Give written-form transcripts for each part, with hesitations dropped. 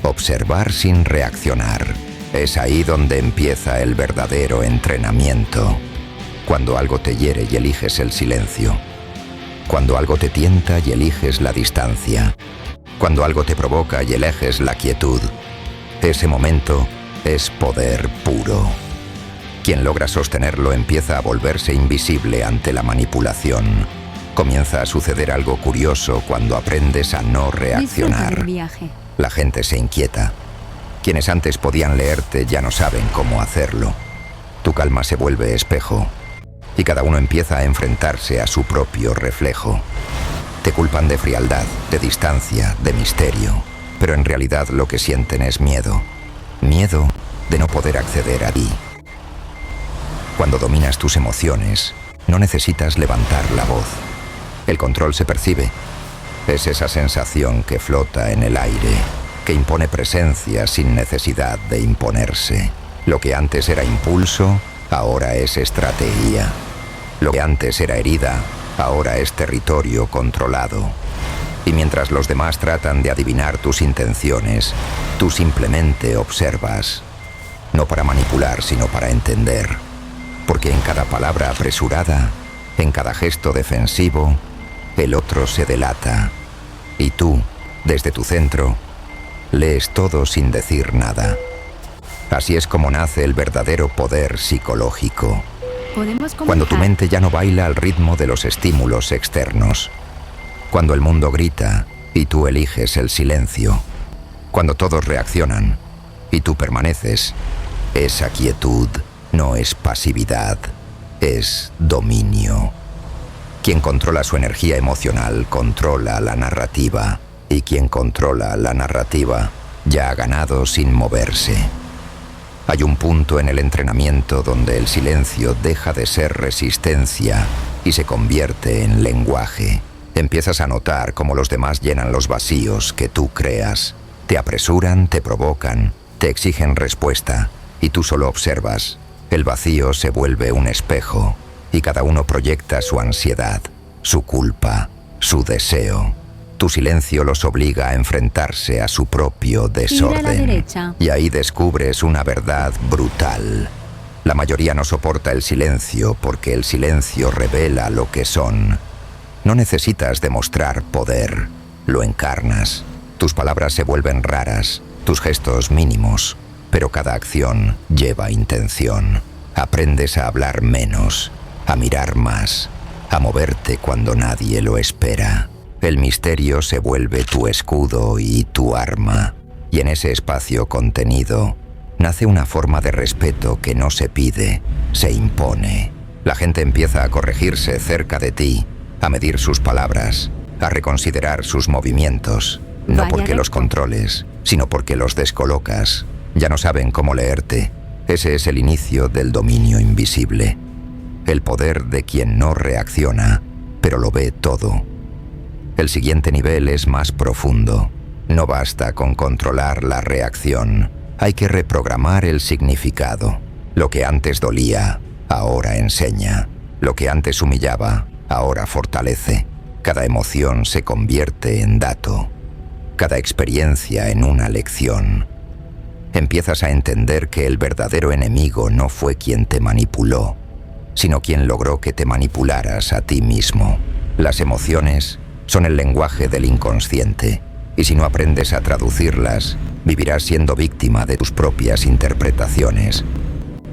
Observar sin reaccionar. Es ahí donde empieza el verdadero entrenamiento. Cuando algo te hiere y eliges el silencio. Cuando algo te tienta y eliges la distancia. Cuando algo te provoca y eliges la quietud. Ese momento es poder puro. Quien logra sostenerlo empieza a volverse invisible ante la manipulación. Comienza a suceder algo curioso cuando aprendes a no reaccionar. La gente se inquieta. Quienes antes podían leerte ya no saben cómo hacerlo. Tu calma se vuelve espejo y cada uno empieza a enfrentarse a su propio reflejo. Te culpan de frialdad, de distancia, de misterio, pero en realidad lo que sienten es miedo. Miedo de no poder acceder a ti. Cuando dominas tus emociones, no necesitas levantar la voz. El control se percibe. Es esa sensación que flota en el aire, que impone presencia sin necesidad de imponerse. Lo que antes era impulso, ahora es estrategia. Lo que antes era herida, ahora es territorio controlado. Y mientras los demás tratan de adivinar tus intenciones, tú simplemente observas. No para manipular, sino para entender. Porque en cada palabra apresurada, en cada gesto defensivo, el otro se delata. Y tú, desde tu centro, lees todo sin decir nada. Así es como nace el verdadero poder psicológico. Cuando tu mente ya no baila al ritmo de los estímulos externos. Cuando el mundo grita y tú eliges el silencio. Cuando todos reaccionan y tú permaneces. Esa quietud no es pasividad, es dominio. Quien controla su energía emocional controla la narrativa. Y quien controla la narrativa ya ha ganado sin moverse. Hay un punto en el entrenamiento donde el silencio deja de ser resistencia y se convierte en lenguaje. Empiezas a notar cómo los demás llenan los vacíos que tú creas. Te apresuran, te provocan, te exigen respuesta y tú solo observas. El vacío se vuelve un espejo y cada uno proyecta su ansiedad, su culpa, su deseo. Tu silencio los obliga a enfrentarse a su propio desorden. Y ahí descubres una verdad brutal. La mayoría no soporta el silencio porque el silencio revela lo que son. No necesitas demostrar poder, lo encarnas. Tus palabras se vuelven raras, tus gestos mínimos, pero cada acción lleva intención. Aprendes a hablar menos, a mirar más, a moverte cuando nadie lo espera. El misterio se vuelve tu escudo y tu arma, y en ese espacio contenido nace una forma de respeto que no se pide, se impone. La gente empieza a corregirse cerca de ti, a medir sus palabras, a reconsiderar sus movimientos, no porque los controles, sino porque los descolocas. Ya no saben cómo leerte. Ese es el inicio del dominio invisible. El poder de quien no reacciona, pero lo ve todo. El siguiente nivel es más profundo. No basta con controlar la reacción. Hay que reprogramar el significado. Lo que antes dolía, ahora enseña. Lo que antes humillaba, ahora fortalece. Cada emoción se convierte en dato. Cada experiencia en una lección. Empiezas a entender que el verdadero enemigo no fue quien te manipuló, sino quien logró que te manipularas a ti mismo. Las emociones son el lenguaje del inconsciente, y si no aprendes a traducirlas, vivirás siendo víctima de tus propias interpretaciones.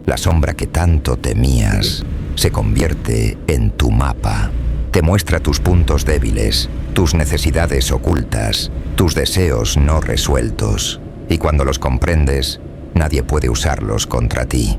La sombra que tanto temías se convierte en tu mapa. Te muestra tus puntos débiles, tus necesidades ocultas, tus deseos no resueltos, y cuando los comprendes, nadie puede usarlos contra ti.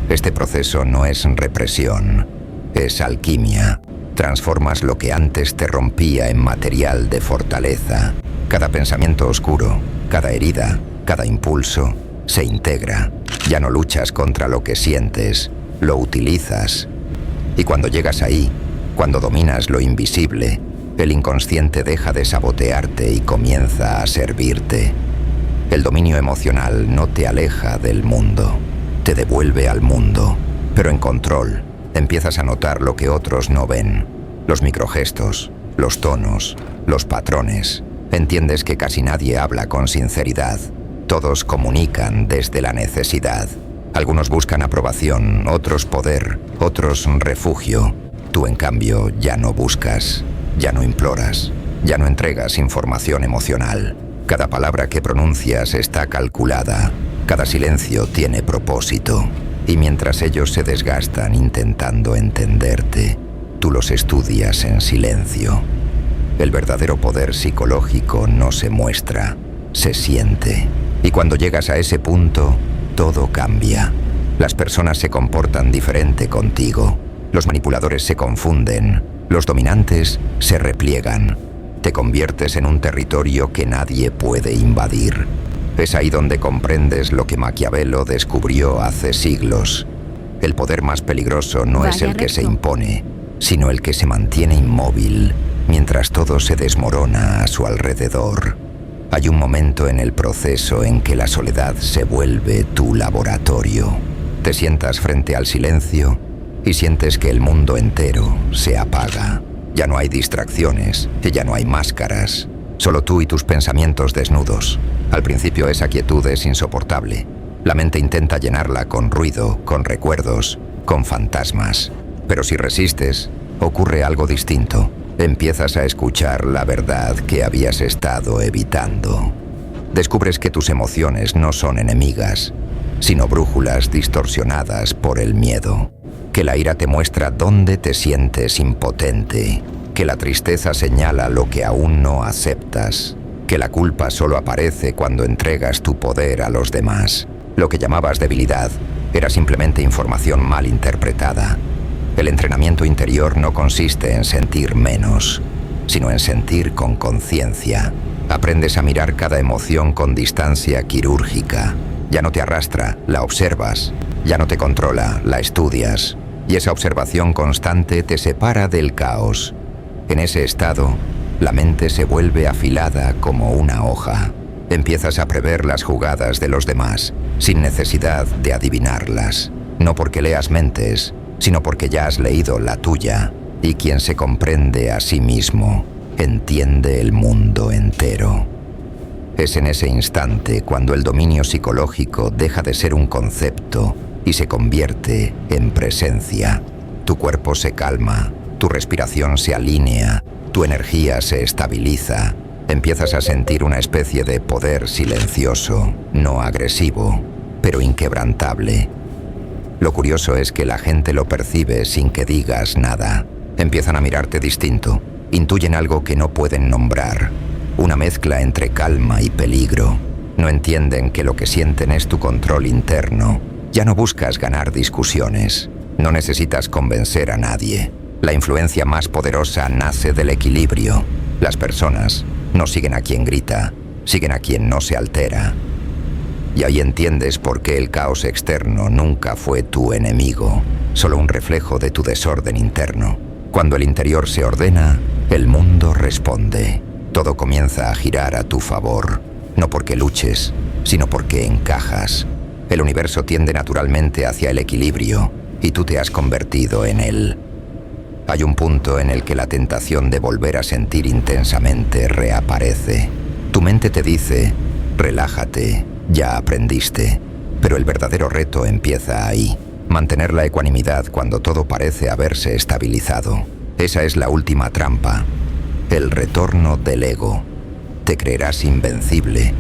Este proceso no es represión, es alquimia. Transformas lo que antes te rompía en material de fortaleza. Cada pensamiento oscuro, cada herida, cada impulso, se integra. Ya no luchas contra lo que sientes, lo utilizas. Y cuando llegas ahí, cuando dominas lo invisible, el inconsciente deja de sabotearte y comienza a servirte. El dominio emocional no te aleja del mundo, te devuelve al mundo, pero en control. Empiezas a notar lo que otros no ven, los microgestos, los tonos, los patrones. Entiendes que casi nadie habla con sinceridad. Todos comunican desde la necesidad. Algunos buscan aprobación, otros poder, otros refugio. Tú, en cambio, ya no buscas, ya no imploras, ya no entregas información emocional. Cada palabra que pronuncias está calculada, cada silencio tiene propósito. Y mientras ellos se desgastan intentando entenderte, tú los estudias en silencio. El verdadero poder psicológico no se muestra, se siente. Y cuando llegas a ese punto, todo cambia. Las personas se comportan diferente contigo. Los manipuladores se confunden. Los dominantes se repliegan. Te conviertes en un territorio que nadie puede invadir. Es ahí donde comprendes lo que Maquiavelo descubrió hace siglos. El poder más peligroso no es el que se impone, sino el que se mantiene inmóvil, mientras todo se desmorona a su alrededor. Hay un momento en el proceso en que la soledad se vuelve tu laboratorio. Te sientas frente al silencio y sientes que el mundo entero se apaga. Ya no hay distracciones, ya no hay máscaras. Solo tú y tus pensamientos desnudos. Al principio esa quietud es insoportable. La mente intenta llenarla con ruido, con recuerdos, con fantasmas. Pero si resistes, ocurre algo distinto. Empiezas a escuchar la verdad que habías estado evitando. Descubres que tus emociones no son enemigas, sino brújulas distorsionadas por el miedo. Que la ira te muestra dónde te sientes impotente. Que la tristeza señala lo que aún no aceptas. Que la culpa solo aparece cuando entregas tu poder a los demás. Lo que llamabas debilidad era simplemente información mal interpretada. El entrenamiento interior no consiste en sentir menos, sino en sentir con conciencia. Aprendes a mirar cada emoción con distancia quirúrgica. Ya no te arrastra, la observas. Ya no te controla, la estudias. Y esa observación constante te separa del caos. En ese estado, la mente se vuelve afilada como una hoja. Empiezas a prever las jugadas de los demás, sin necesidad de adivinarlas. No porque leas mentes, sino porque ya has leído la tuya. Y quien se comprende a sí mismo, entiende el mundo entero. Es en ese instante cuando el dominio psicológico deja de ser un concepto y se convierte en presencia. Tu cuerpo se calma, tu respiración se alinea, tu energía se estabiliza. Empiezas a sentir una especie de poder silencioso, no agresivo, pero inquebrantable. Lo curioso es que la gente lo percibe sin que digas nada. Empiezan a mirarte distinto, intuyen algo que no pueden nombrar. Una mezcla entre calma y peligro. No entienden que lo que sienten es tu control interno. Ya no buscas ganar discusiones. No necesitas convencer a nadie. La influencia más poderosa nace del equilibrio. Las personas no siguen a quien grita, siguen a quien no se altera. Y ahí entiendes por qué el caos externo nunca fue tu enemigo, solo un reflejo de tu desorden interno. Cuando el interior se ordena, el mundo responde. Todo comienza a girar a tu favor, no porque luches, sino porque encajas. El universo tiende naturalmente hacia el equilibrio, y tú te has convertido en él. Hay un punto en el que la tentación de volver a sentir intensamente reaparece. Tu mente te dice, relájate, ya aprendiste. Pero el verdadero reto empieza ahí. Mantener la ecuanimidad cuando todo parece haberse estabilizado. Esa es la última trampa. El retorno del ego. Te creerás invencible.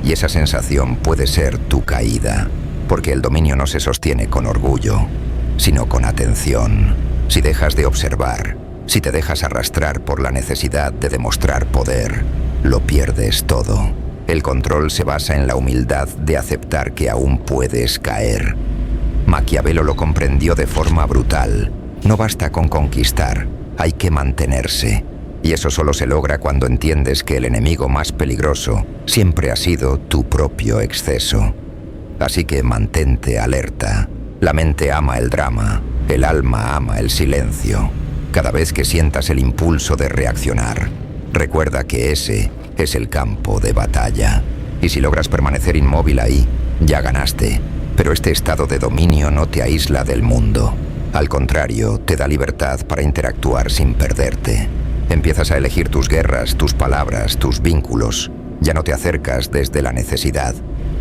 Y esa sensación puede ser tu caída. Porque el dominio no se sostiene con orgullo, sino con atención. Si dejas de observar, si te dejas arrastrar por la necesidad de demostrar poder, lo pierdes todo. El control se basa en la humildad de aceptar que aún puedes caer. Maquiavelo lo comprendió de forma brutal. No basta con conquistar, hay que mantenerse. Y eso solo se logra cuando entiendes que el enemigo más peligroso siempre ha sido tu propio exceso. Así que mantente alerta. La mente ama el drama, el alma ama el silencio. Cada vez que sientas el impulso de reaccionar, recuerda que ese es el campo de batalla. Y si logras permanecer inmóvil ahí, ya ganaste. Pero este estado de dominio no te aísla del mundo. Al contrario, te da libertad para interactuar sin perderte. Empiezas a elegir tus guerras, tus palabras, tus vínculos. Ya no te acercas desde la necesidad,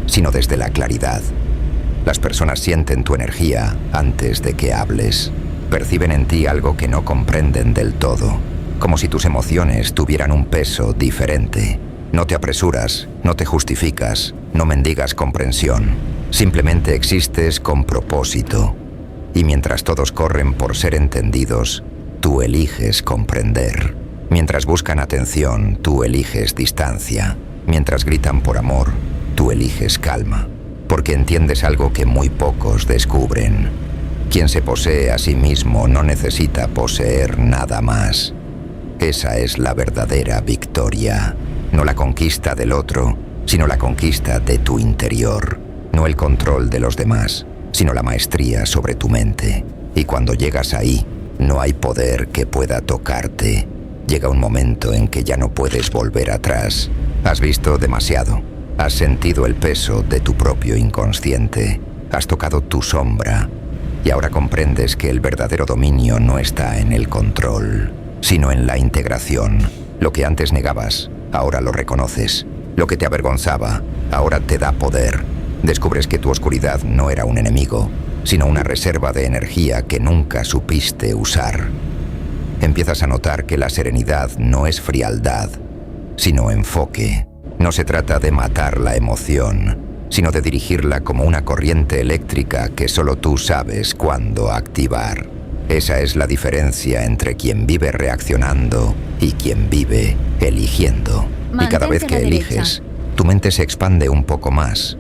sino desde la claridad. Las personas sienten tu energía antes de que hables. Perciben en ti algo que no comprenden del todo, como si tus emociones tuvieran un peso diferente. No te apresuras, no te justificas, no mendigas comprensión. Simplemente existes con propósito. Y mientras todos corren por ser entendidos, tú eliges comprender. Mientras buscan atención, tú eliges distancia. Mientras gritan por amor, tú eliges calma. Porque entiendes algo que muy pocos descubren. Quien se posee a sí mismo no necesita poseer nada más. Esa es la verdadera victoria. No la conquista del otro, sino la conquista de tu interior. No el control de los demás, sino la maestría sobre tu mente. Y cuando llegas ahí, no hay poder que pueda tocarte. Llega un momento en que ya no puedes volver atrás. Has visto demasiado. Has sentido el peso de tu propio inconsciente. Has tocado tu sombra. Y ahora comprendes que el verdadero dominio no está en el control, sino en la integración. Lo que antes negabas, ahora lo reconoces. Lo que te avergonzaba, ahora te da poder. Descubres que tu oscuridad no era un enemigo, sino una reserva de energía que nunca supiste usar. Empiezas a notar que la serenidad no es frialdad, sino enfoque. No se trata de matar la emoción, sino de dirigirla como una corriente eléctrica que solo tú sabes cuándo activar. Esa es la diferencia entre quien vive reaccionando y quien vive eligiendo. Y cada vez que eliges, tu mente se expande un poco más.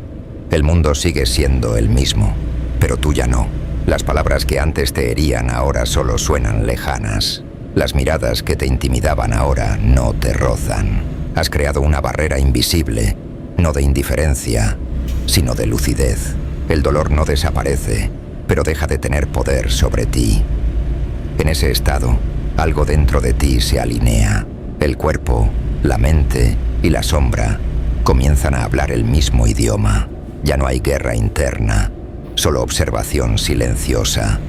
El mundo sigue siendo el mismo, pero tú ya no. Las palabras que antes te herían ahora solo suenan lejanas. Las miradas que te intimidaban ahora no te rozan. Has creado una barrera invisible, no de indiferencia, sino de lucidez. El dolor no desaparece, pero deja de tener poder sobre ti. En ese estado, algo dentro de ti se alinea. El cuerpo, la mente y la sombra comienzan a hablar el mismo idioma. Ya no hay guerra interna, solo observación silenciosa.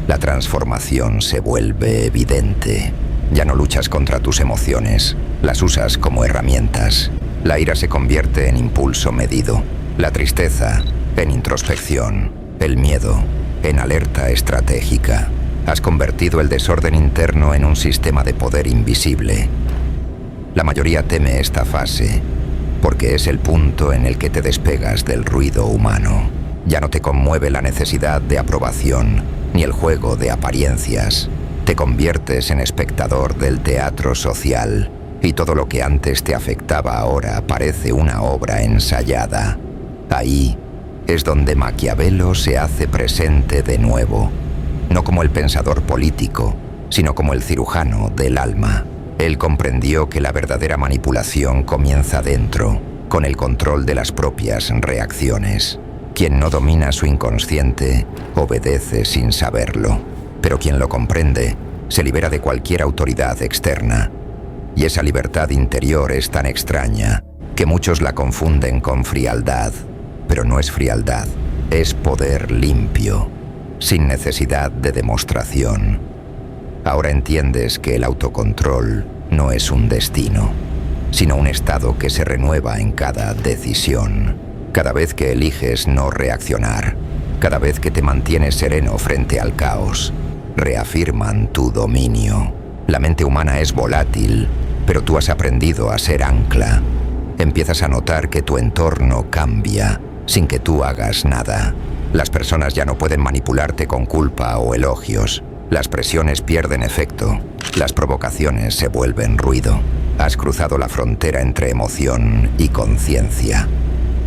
La transformación se vuelve evidente. Ya no luchas contra tus emociones, las usas como herramientas. La ira se convierte en impulso medido, la tristeza en introspección, el miedo en alerta estratégica. Has convertido el desorden interno en un sistema de poder invisible. La mayoría teme esta fase, porque es el punto en el que te despegas del ruido humano. Ya no te conmueve la necesidad de aprobación, ni el juego de apariencias. Te conviertes en espectador del teatro social, y todo lo que antes te afectaba ahora parece una obra ensayada. Ahí es donde Maquiavelo se hace presente de nuevo, no como el pensador político, sino como el cirujano del alma. Él comprendió que la verdadera manipulación comienza dentro, con el control de las propias reacciones. Quien no domina su inconsciente, obedece sin saberlo. Pero quien lo comprende, se libera de cualquier autoridad externa. Y esa libertad interior es tan extraña que muchos la confunden con frialdad. Pero no es frialdad, es poder limpio, sin necesidad de demostración. Ahora entiendes que el autocontrol no es un destino, sino un estado que se renueva en cada decisión. Cada vez que eliges no reaccionar, cada vez que te mantienes sereno frente al caos, reafirman tu dominio. La mente humana es volátil, pero tú has aprendido a ser ancla. Empiezas a notar que tu entorno cambia sin que tú hagas nada. Las personas ya no pueden manipularte con culpa o elogios. Las presiones pierden efecto. Las provocaciones se vuelven ruido. Has cruzado la frontera entre emoción y conciencia.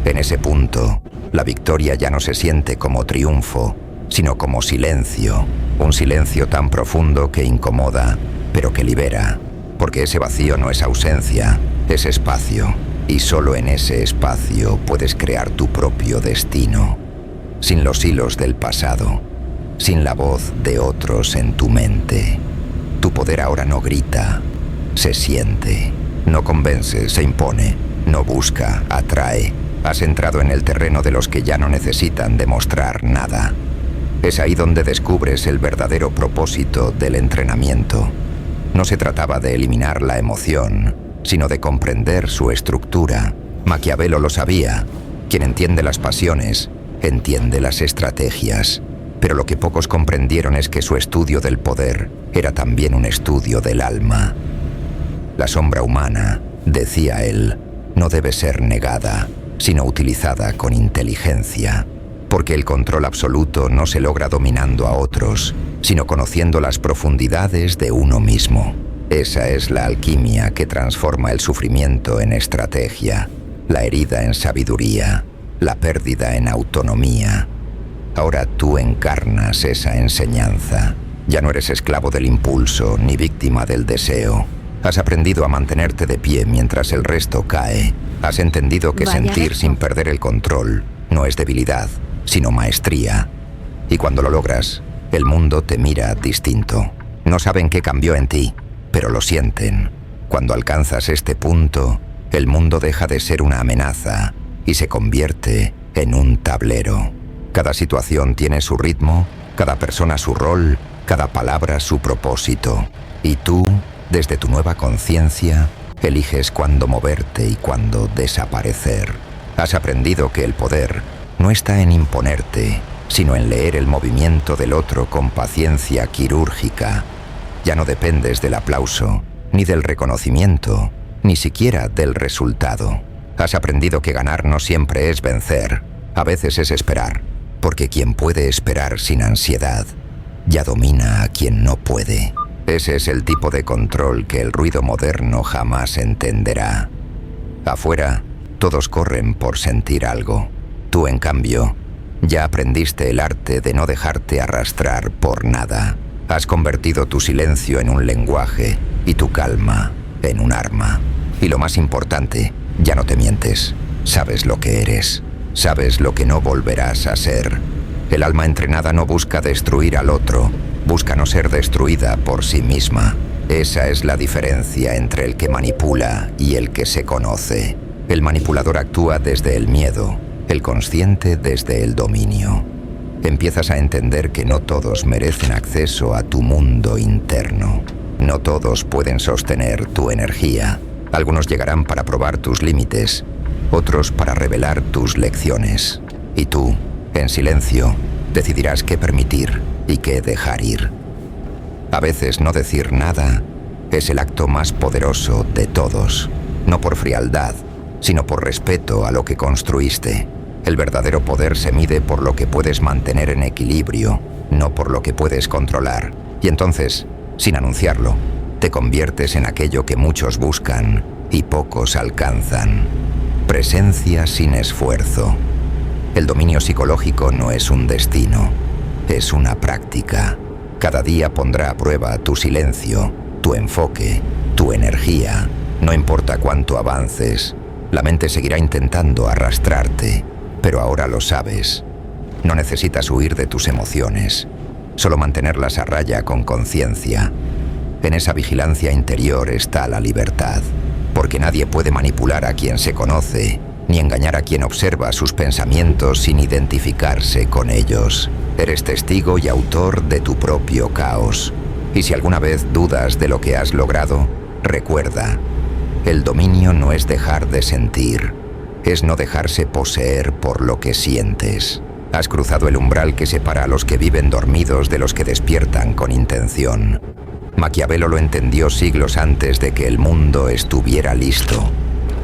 En ese punto, la victoria ya no se siente como triunfo, sino como silencio. Un silencio tan profundo que incomoda, pero que libera. Porque ese vacío no es ausencia, es espacio. Y solo en ese espacio puedes crear tu propio destino. Sin los hilos del pasado, sin la voz de otros en tu mente. Tu poder ahora no grita, se siente. No convence, se impone. No busca, atrae. Has entrado en el terreno de los que ya no necesitan demostrar nada. Es ahí donde descubres el verdadero propósito del entrenamiento. No se trataba de eliminar la emoción, sino de comprender su estructura. Maquiavelo lo sabía. Quien entiende las pasiones, entiende las estrategias. Pero lo que pocos comprendieron es que su estudio del poder era también un estudio del alma. La sombra humana, decía él, no debe ser negada, sino utilizada con inteligencia, porque el control absoluto no se logra dominando a otros, sino conociendo las profundidades de uno mismo. Esa es la alquimia que transforma el sufrimiento en estrategia, la herida en sabiduría, la pérdida en autonomía. Ahora tú encarnas esa enseñanza. Ya no eres esclavo del impulso ni víctima del deseo. Has aprendido a mantenerte de pie mientras el resto cae. Has entendido que sentir sin perder el control no es debilidad, sino maestría. Y cuando lo logras, el mundo te mira distinto. No saben qué cambió en ti, pero lo sienten. Cuando alcanzas este punto, el mundo deja de ser una amenaza y se convierte en un tablero. Cada situación tiene su ritmo, cada persona su rol, cada palabra su propósito. Y tú, desde tu nueva conciencia, eliges cuándo moverte y cuándo desaparecer. Has aprendido que el poder no está en imponerte, sino en leer el movimiento del otro con paciencia quirúrgica. Ya no dependes del aplauso, ni del reconocimiento, ni siquiera del resultado. Has aprendido que ganar no siempre es vencer, a veces es esperar, porque quien puede esperar sin ansiedad, ya domina a quien no puede. Ese es el tipo de control que el ruido moderno jamás entenderá. Afuera, todos corren por sentir algo. Tú, en cambio, ya aprendiste el arte de no dejarte arrastrar por nada. Has convertido tu silencio en un lenguaje y tu calma en un arma. Y lo más importante, ya no te mientes. Sabes lo que eres. Sabes lo que no volverás a ser. El alma entrenada no busca destruir al otro, busca no ser destruida por sí misma. Esa es la diferencia entre el que manipula y el que se conoce. El manipulador actúa desde el miedo, el consciente desde el dominio. Empiezas a entender que no todos merecen acceso a tu mundo interno. No todos pueden sostener tu energía. Algunos llegarán para probar tus límites, otros para revelar tus lecciones. Y tú, en silencio, decidirás qué permitir y qué dejar ir. A veces no decir nada es el acto más poderoso de todos, no por frialdad, sino por respeto a lo que construiste. El verdadero poder se mide por lo que puedes mantener en equilibrio, no por lo que puedes controlar. Y entonces, sin anunciarlo, te conviertes en aquello que muchos buscan y pocos alcanzan. Presencia sin esfuerzo. El dominio psicológico no es un destino, es una práctica. Cada día pondrá a prueba tu silencio, tu enfoque, tu energía. No importa cuánto avances, la mente seguirá intentando arrastrarte, pero ahora lo sabes. No necesitas huir de tus emociones, solo mantenerlas a raya con conciencia. En esa vigilancia interior está la libertad, porque nadie puede manipular a quien se conoce, ni engañar a quien observa sus pensamientos sin identificarse con ellos. Eres testigo y autor de tu propio caos. Y si alguna vez dudas de lo que has logrado, recuerda, el dominio no es dejar de sentir, es no dejarse poseer por lo que sientes. Has cruzado el umbral que separa a los que viven dormidos de los que despiertan con intención. Maquiavelo lo entendió siglos antes de que el mundo estuviera listo.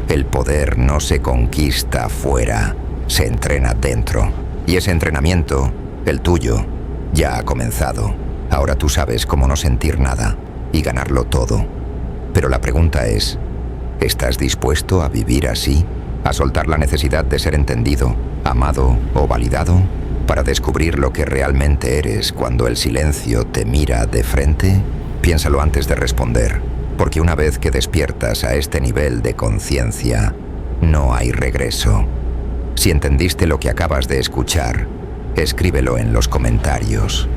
El poder no se conquista fuera, se entrena dentro. Y ese entrenamiento, el tuyo, ya ha comenzado. Ahora tú sabes cómo no sentir nada y ganarlo todo. Pero la pregunta es, ¿estás dispuesto a vivir así? ¿A soltar la necesidad de ser entendido, amado o validado? ¿Para descubrir lo que realmente eres cuando el silencio te mira de frente? Piénsalo antes de responder, porque una vez que despiertas a este nivel de conciencia, no hay regreso. Si entendiste lo que acabas de escuchar, escríbelo en los comentarios.